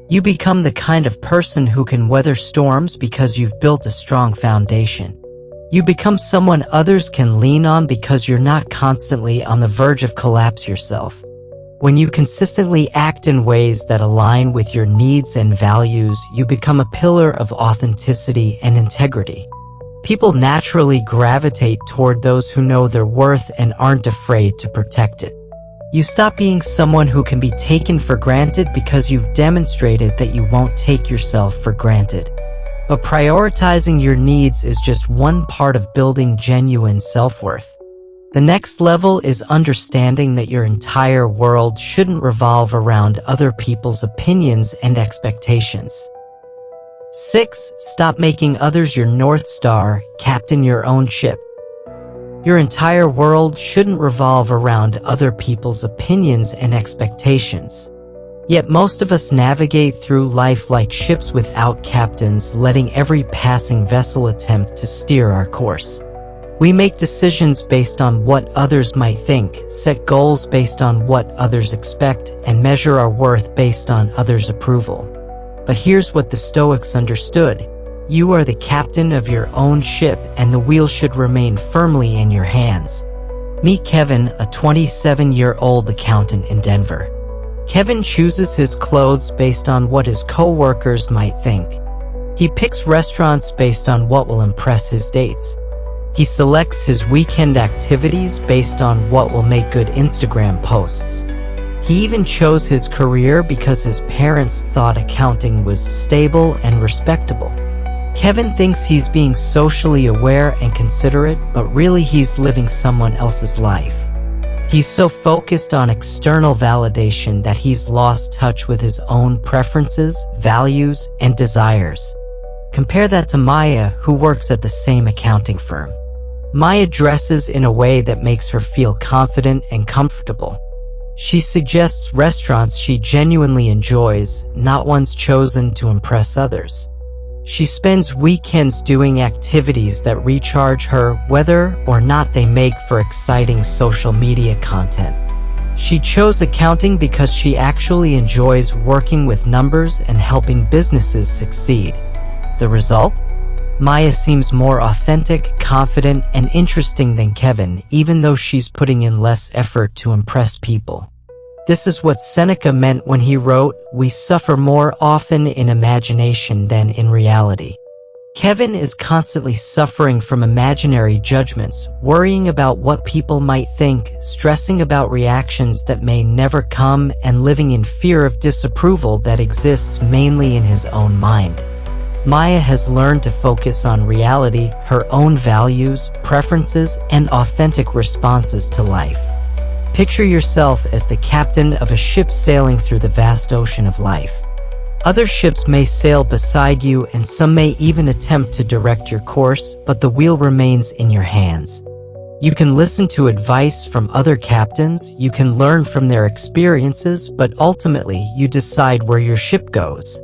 You become the kind of person who can weather storms because you've built a strong foundation. You become someone others can lean on because you're not constantly on the verge of collapse yourself. When you consistently act in ways that align with your needs and values, you become a pillar of authenticity and integrity. People naturally gravitate toward those who know their worth and aren't afraid to protect it. You stop being someone who can be taken for granted because you've demonstrated that you won't take yourself for granted. But prioritizing your needs is just one part of building genuine self-worth. The next level is understanding that your entire world shouldn't revolve around other people's opinions and expectations. 6. Stop making others your North Star, captain your own ship. Your entire world shouldn't revolve around other people's opinions and expectations. Yet most of us navigate through life like ships without captains, letting every passing vessel attempt to steer our course. We make decisions based on what others might think, set goals based on what others expect, and measure our worth based on others' approval. But here's what the Stoics understood. You are the captain of your own ship, and the wheel should remain firmly in your hands. Meet Kevin, a 27-year-old accountant in Denver. Kevin chooses his clothes based on what his co-workers might think. He picks restaurants based on what will impress his dates. He selects his weekend activities based on what will make good Instagram posts. He even chose his career because his parents thought accounting was stable and respectable. Kevin thinks he's being socially aware and considerate, but really he's living someone else's life. He's so focused on external validation that he's lost touch with his own preferences, values, and desires. Compare that to Maya, who works at the same accounting firm. Maya dresses in a way that makes her feel confident and comfortable. She suggests restaurants she genuinely enjoys, not ones chosen to impress others. She spends weekends doing activities that recharge her, whether or not they make for exciting social media content. She chose accounting because she actually enjoys working with numbers and helping businesses succeed. The result? Maya seems more authentic, confident, and interesting than Kevin, even though she's putting in less effort to impress people. This is what Seneca meant when he wrote, "We suffer more often in imagination than in reality." Kevin is constantly suffering from imaginary judgments, worrying about what people might think, stressing about reactions that may never come, and living in fear of disapproval that exists mainly in his own mind. Maya has learned to focus on reality, her own values, preferences, and authentic responses to life. Picture yourself as the captain of a ship sailing through the vast ocean of life. Other ships may sail beside you, and some may even attempt to direct your course, but the wheel remains in your hands. You can listen to advice from other captains, you can learn from their experiences, but ultimately you decide where your ship goes.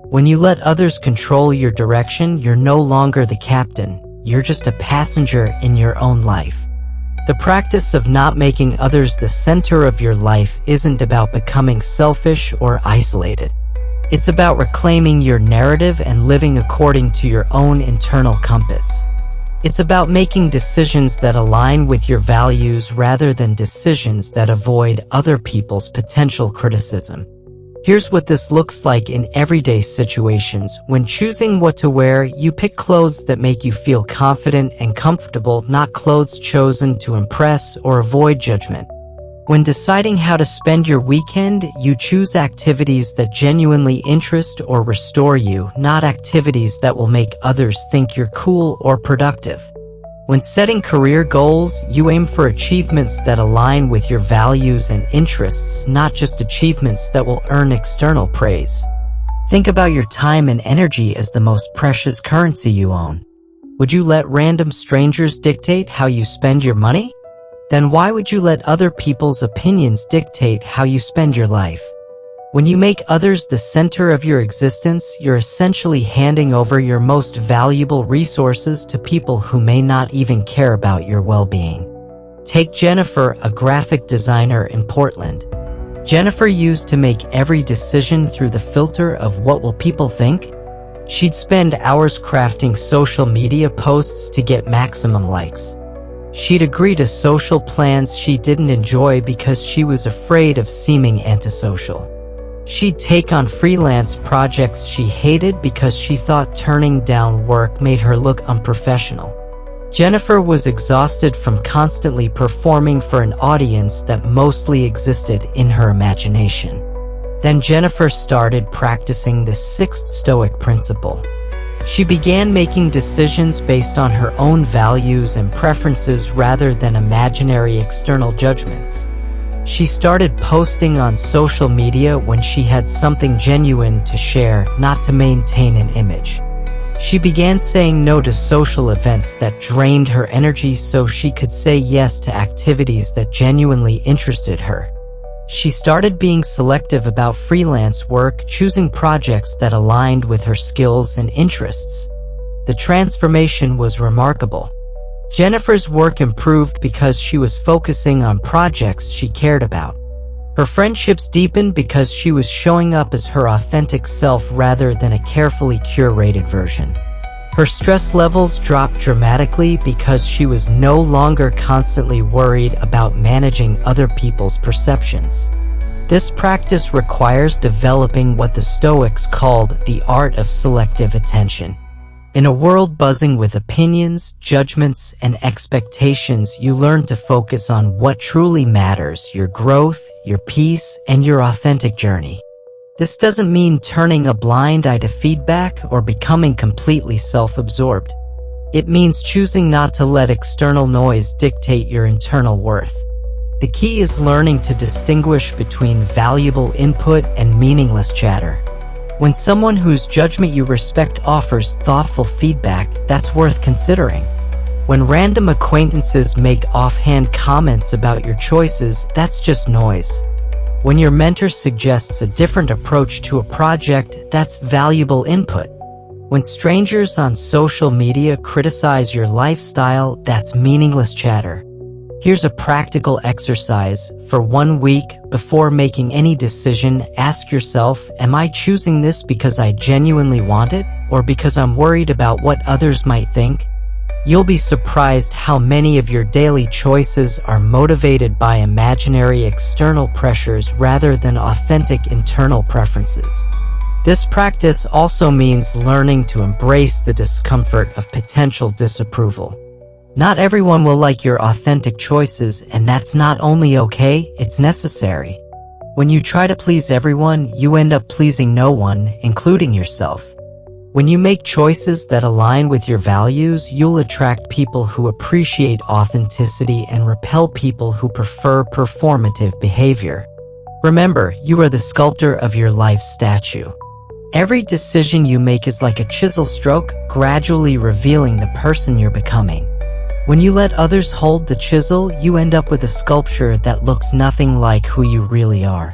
When you let others control your direction, you're no longer the captain, you're just a passenger in your own life. The practice of not making others the center of your life isn't about becoming selfish or isolated. It's about reclaiming your narrative and living according to your own internal compass. It's about making decisions that align with your values rather than decisions that avoid other people's potential criticism. Here's what this looks like in everyday situations. When choosing what to wear, you pick clothes that make you feel confident and comfortable, not clothes chosen to impress or avoid judgment. When deciding how to spend your weekend, you choose activities that genuinely interest or restore you, not activities that will make others think you're cool or productive. When setting career goals, you aim for achievements that align with your values and interests, not just achievements that will earn external praise. Think about your time and energy as the most precious currency you own. Would you let random strangers dictate how you spend your money? Then why would you let other people's opinions dictate how you spend your life? When you make others the center of your existence, you're essentially handing over your most valuable resources to people who may not even care about your well-being. Take Jennifer, a graphic designer in Portland. Jennifer used to make every decision through the filter of what will people think? She'd spend hours crafting social media posts to get maximum likes. She'd agree to social plans she didn't enjoy because she was afraid of seeming antisocial. She'd take on freelance projects she hated because she thought turning down work made her look unprofessional. Jennifer was exhausted from constantly performing for an audience that mostly existed in her imagination. Then Jennifer started practicing the sixth Stoic principle. She began making decisions based on her own values and preferences rather than imaginary external judgments. She started posting on social media when she had something genuine to share, not to maintain an image. She began saying no to social events that drained her energy so she could say yes to activities that genuinely interested her. She started being selective about freelance work, choosing projects that aligned with her skills and interests. The transformation was remarkable. Jennifer's work improved because she was focusing on projects she cared about. Her friendships deepened because she was showing up as her authentic self rather than a carefully curated version. Her stress levels dropped dramatically because she was no longer constantly worried about managing other people's perceptions. This practice requires developing what the Stoics called the art of selective attention. In a world buzzing with opinions, judgments, and expectations, you learn to focus on what truly matters: your growth, your peace, and your authentic journey. This doesn't mean turning a blind eye to feedback or becoming completely self-absorbed. It means choosing not to let external noise dictate your internal worth. The key is learning to distinguish between valuable input and meaningless chatter. When someone whose judgment you respect offers thoughtful feedback, that's worth considering. When random acquaintances make offhand comments about your choices, that's just noise. When your mentor suggests a different approach to a project, that's valuable input. When strangers on social media criticize your lifestyle, that's meaningless chatter. Here's a practical exercise. For 1 week, before making any decision, ask yourself, am I choosing this because I genuinely want it, or because I'm worried about what others might think? You'll be surprised how many of your daily choices are motivated by imaginary external pressures rather than authentic internal preferences. This practice also means learning to embrace the discomfort of potential disapproval. Not everyone will like your authentic choices, and that's not only okay, it's necessary. When you try to please everyone, you end up pleasing no one, including yourself. When you make choices that align with your values, you'll attract people who appreciate authenticity and repel people who prefer performative behavior. Remember, you are the sculptor of your life statue. Every decision you make is like a chisel stroke, gradually revealing the person you're becoming. When you let others hold the chisel, you end up with a sculpture that looks nothing like who you really are.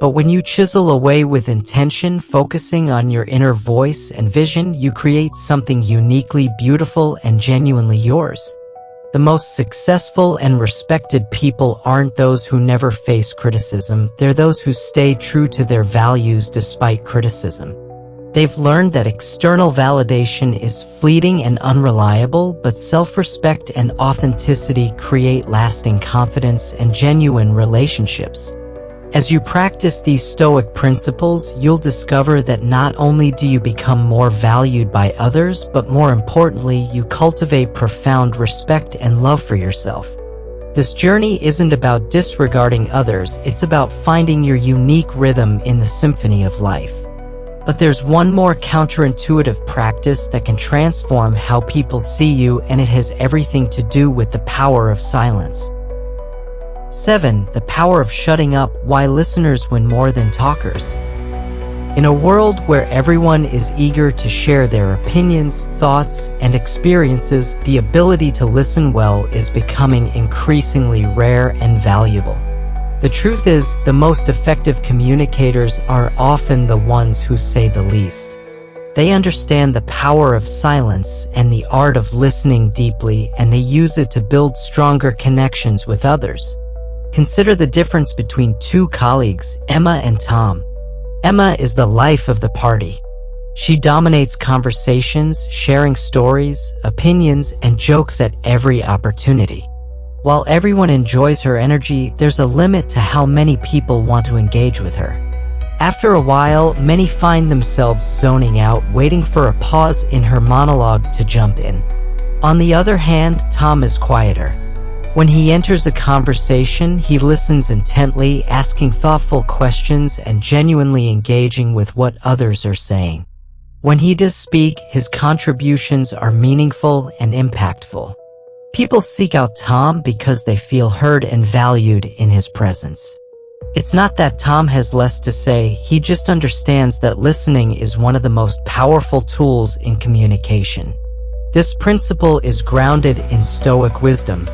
But when you chisel away with intention, focusing on your inner voice and vision, you create something uniquely beautiful and genuinely yours. The most successful and respected people aren't those who never face criticism, they're those who stay true to their values despite criticism. They've learned that external validation is fleeting and unreliable, but self-respect and authenticity create lasting confidence and genuine relationships. As you practice these Stoic principles, you'll discover that not only do you become more valued by others, but more importantly, you cultivate profound respect and love for yourself. This journey isn't about disregarding others, it's about finding your unique rhythm in the symphony of life. But there's one more counterintuitive practice that can transform how people see you, and it has everything to do with the power of silence. 7. The power of shutting up. Why listeners win more than talkers. In a world where everyone is eager to share their opinions, thoughts, and experiences, the ability to listen well is becoming increasingly rare and valuable. The truth is, the most effective communicators are often the ones who say the least. They understand the power of silence and the art of listening deeply, and they use it to build stronger connections with others. Consider the difference between two colleagues, Emma and Tom. Emma is the life of the party. She dominates conversations, sharing stories, opinions, and jokes at every opportunity. While everyone enjoys her energy, there's a limit to how many people want to engage with her. After a while, many find themselves zoning out, waiting for a pause in her monologue to jump in. On the other hand, Tom is quieter. When he enters a conversation, he listens intently, asking thoughtful questions and genuinely engaging with what others are saying. When he does speak, his contributions are meaningful and impactful. People seek out Tom because they feel heard and valued in his presence. It's not that Tom has less to say, he just understands that listening is one of the most powerful tools in communication. This principle is grounded in Stoic wisdom.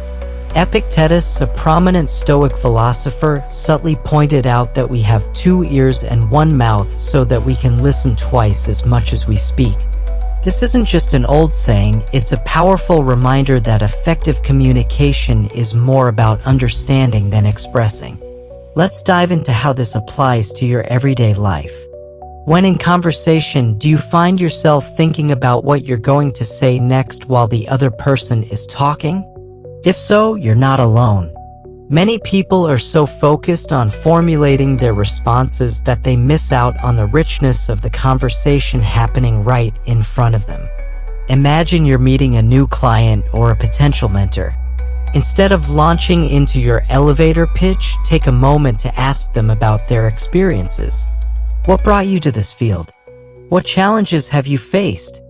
Epictetus, a prominent Stoic philosopher, subtly pointed out that we have 2 ears and 1 mouth so that we can listen twice as much as we speak. This isn't just an old saying, it's a powerful reminder that effective communication is more about understanding than expressing. Let's dive into how this applies to your everyday life. When in conversation, do you find yourself thinking about what you're going to say next while the other person is talking? If so, you're not alone. Many people are so focused on formulating their responses that they miss out on the richness of the conversation happening right in front of them. Imagine you're meeting a new client or a potential mentor. Instead of launching into your elevator pitch, take a moment to ask them about their experiences. What brought you to this field? What challenges have you faced?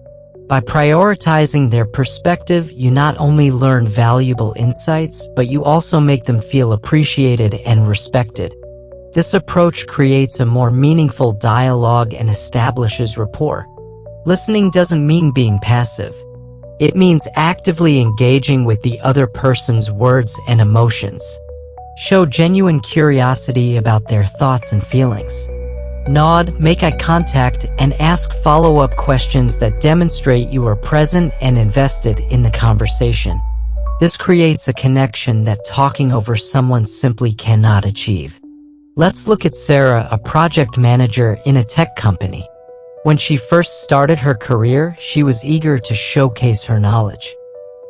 By prioritizing their perspective, you not only learn valuable insights, but you also make them feel appreciated and respected. This approach creates a more meaningful dialogue and establishes rapport. Listening doesn't mean being passive. It means actively engaging with the other person's words and emotions. Show genuine curiosity about their thoughts and feelings. Nod, make eye contact, and ask follow-up questions that demonstrate you are present and invested in the conversation. This creates a connection that talking over someone simply cannot achieve. Let's look at Sarah, a project manager in a tech company. When she first started her career, she was eager to showcase her knowledge.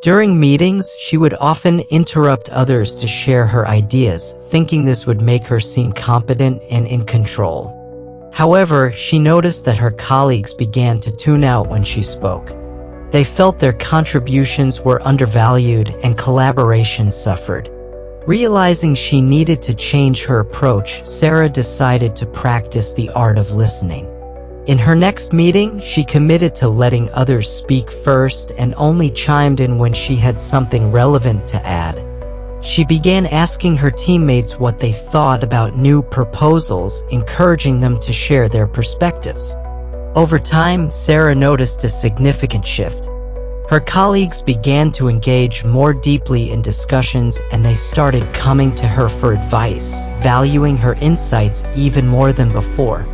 During meetings, she would often interrupt others to share her ideas, thinking this would make her seem competent and in control. However, she noticed that her colleagues began to tune out when she spoke. They felt their contributions were undervalued and collaboration suffered. Realizing she needed to change her approach, Sarah decided to practice the art of listening. In her next meeting, she committed to letting others speak first and only chimed in when she had something relevant to add. She began asking her teammates what they thought about new proposals, encouraging them to share their perspectives. Over time, Sarah noticed a significant shift. Her colleagues began to engage more deeply in discussions, and they started coming to her for advice, valuing her insights even more than before.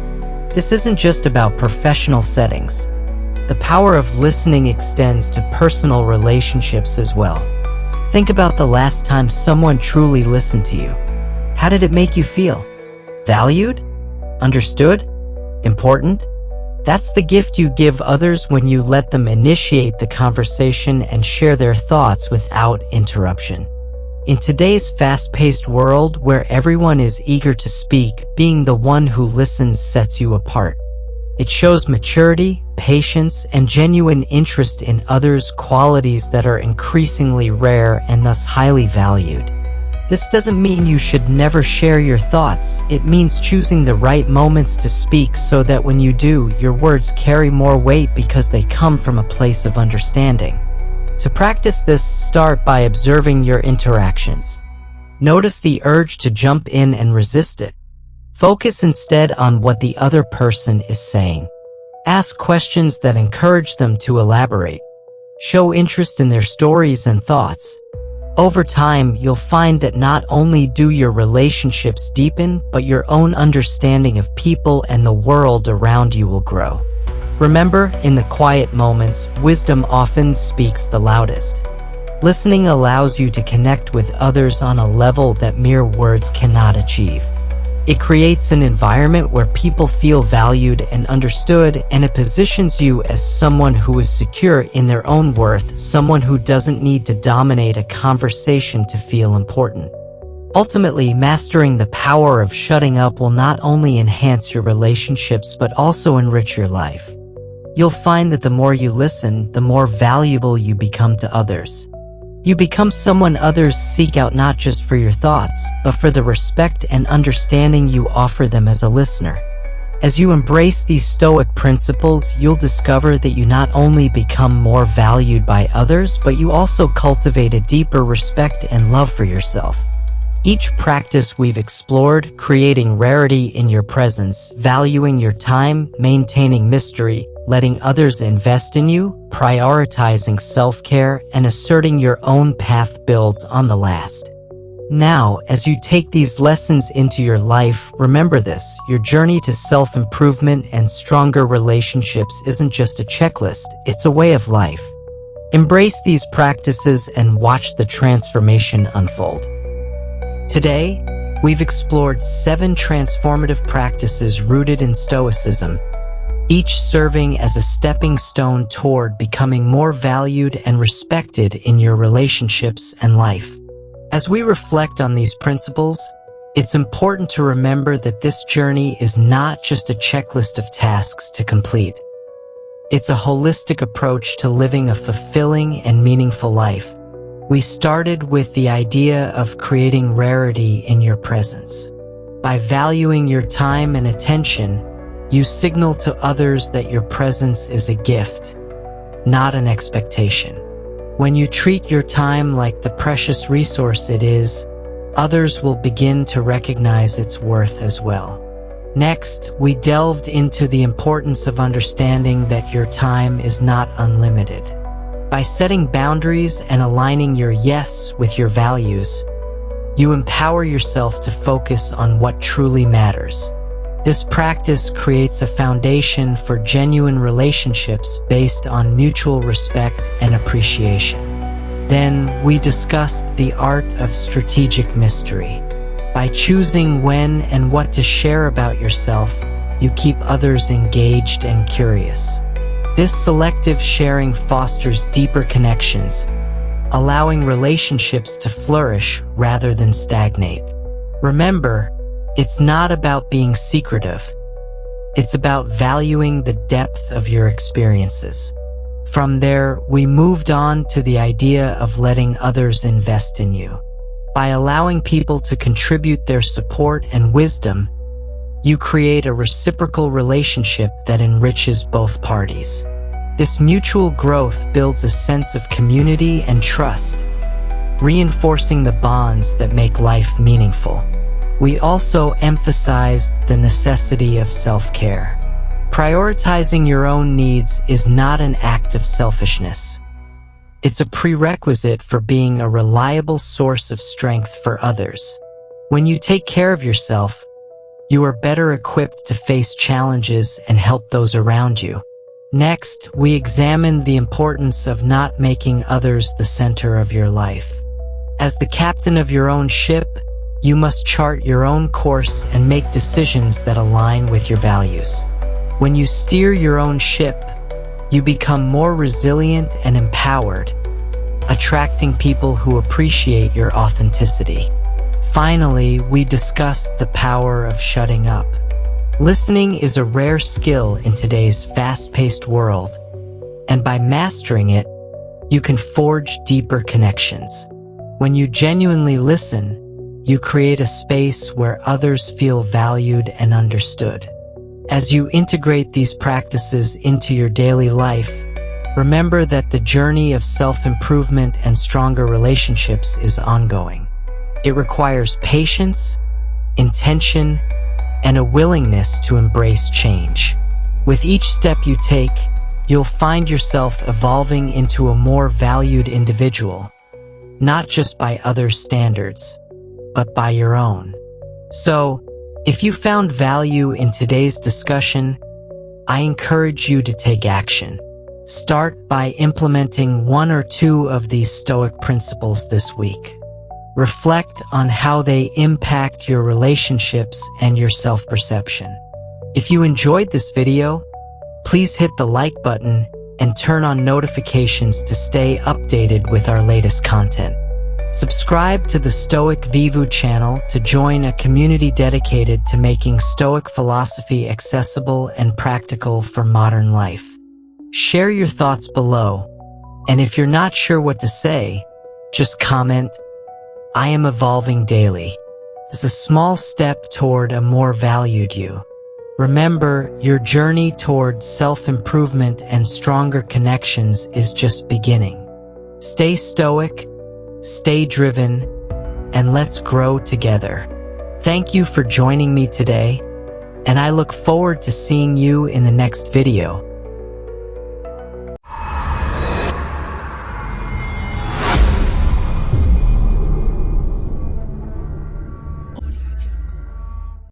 This isn't just about professional settings. The power of listening extends to personal relationships as well. Think about the last time someone truly listened to you. How did it make you feel? Valued? Understood? Important? That's the gift you give others when you let them initiate the conversation and share their thoughts without interruption. In today's fast-paced world where everyone is eager to speak, being the one who listens sets you apart. It shows maturity, patience, and genuine interest in others, qualities that are increasingly rare and thus highly valued. This doesn't mean you should never share your thoughts. It means choosing the right moments to speak so that when you do, your words carry more weight because they come from a place of understanding. To practice this, start by observing your interactions. Notice the urge to jump in and resist it. Focus instead on what the other person is saying. Ask questions that encourage them to elaborate. Show interest in their stories and thoughts. Over time, you'll find that not only do your relationships deepen, but your own understanding of people and the world around you will grow. Remember, in the quiet moments, wisdom often speaks the loudest. Listening allows you to connect with others on a level that mere words cannot achieve. It creates an environment where people feel valued and understood, and it positions you as someone who is secure in their own worth, someone who doesn't need to dominate a conversation to feel important. Ultimately, mastering the power of shutting up will not only enhance your relationships but also enrich your life. You'll find that the more you listen, the more valuable you become to others. You become someone others seek out not just for your thoughts, but for the respect and understanding you offer them as a listener. As you embrace these Stoic principles, you'll discover that you not only become more valued by others, but you also cultivate a deeper respect and love for yourself. Each practice we've explored, creating rarity in your presence, valuing your time, maintaining mystery, letting others invest in you, prioritizing self-care, and asserting your own path builds on the last. Now, as you take these lessons into your life, remember this: your journey to self-improvement and stronger relationships isn't just a checklist, it's a way of life. Embrace these practices and watch the transformation unfold. Today, we've explored 7 transformative practices rooted in Stoicism, each serving as a stepping stone toward becoming more valued and respected in your relationships and life. As we reflect on these principles, it's important to remember that this journey is not just a checklist of tasks to complete. It's a holistic approach to living a fulfilling and meaningful life. We started with the idea of creating rarity in your presence. By valuing your time and attention, you signal to others that your presence is a gift, not an expectation. When you treat your time like the precious resource it is, others will begin to recognize its worth as well. Next, we delved into the importance of understanding that your time is not unlimited. By setting boundaries and aligning your yes with your values, you empower yourself to focus on what truly matters. This practice creates a foundation for genuine relationships based on mutual respect and appreciation. Then we discussed the art of strategic mystery. By choosing when and what to share about yourself, you keep others engaged and curious. This selective sharing fosters deeper connections, allowing relationships to flourish rather than stagnate. Remember, it's not about being secretive. It's about valuing the depth of your experiences. From there, we moved on to the idea of letting others invest in you. By allowing people to contribute their support and wisdom, you create a reciprocal relationship that enriches both parties. This mutual growth builds a sense of community and trust, reinforcing the bonds that make life meaningful. We also emphasized the necessity of self-care. Prioritizing your own needs is not an act of selfishness. It's a prerequisite for being a reliable source of strength for others. When you take care of yourself, you are better equipped to face challenges and help those around you. Next, we examined the importance of not making others the center of your life. As the captain of your own ship, you must chart your own course and make decisions that align with your values. When you steer your own ship, you become more resilient and empowered, attracting people who appreciate your authenticity. Finally, we discussed the power of shutting up. Listening is a rare skill in today's fast-paced world, and by mastering it, you can forge deeper connections. When you genuinely listen, you create a space where others feel valued and understood. As you integrate these practices into your daily life, remember that the journey of self-improvement and stronger relationships is ongoing. It requires patience, intention, and a willingness to embrace change. With each step you take, you'll find yourself evolving into a more valued individual, not just by others' standards, but by your own. So, if you found value in today's discussion, I encourage you to take action. Start by implementing one or two of these Stoic principles this week. Reflect on how they impact your relationships and your self-perception. If you enjoyed this video, please hit the like button and turn on notifications to stay updated with our latest content. Subscribe to the Stoic Vivu channel to join a community dedicated to making Stoic philosophy accessible and practical for modern life. Share your thoughts below, and if you're not sure what to say, just comment, "I am evolving daily." It's a small step toward a more valued you. Remember, your journey toward self-improvement and stronger connections is just beginning. Stay stoic, stay driven, and let's grow together. Thank you for joining me today, and I look forward to seeing you in the next video.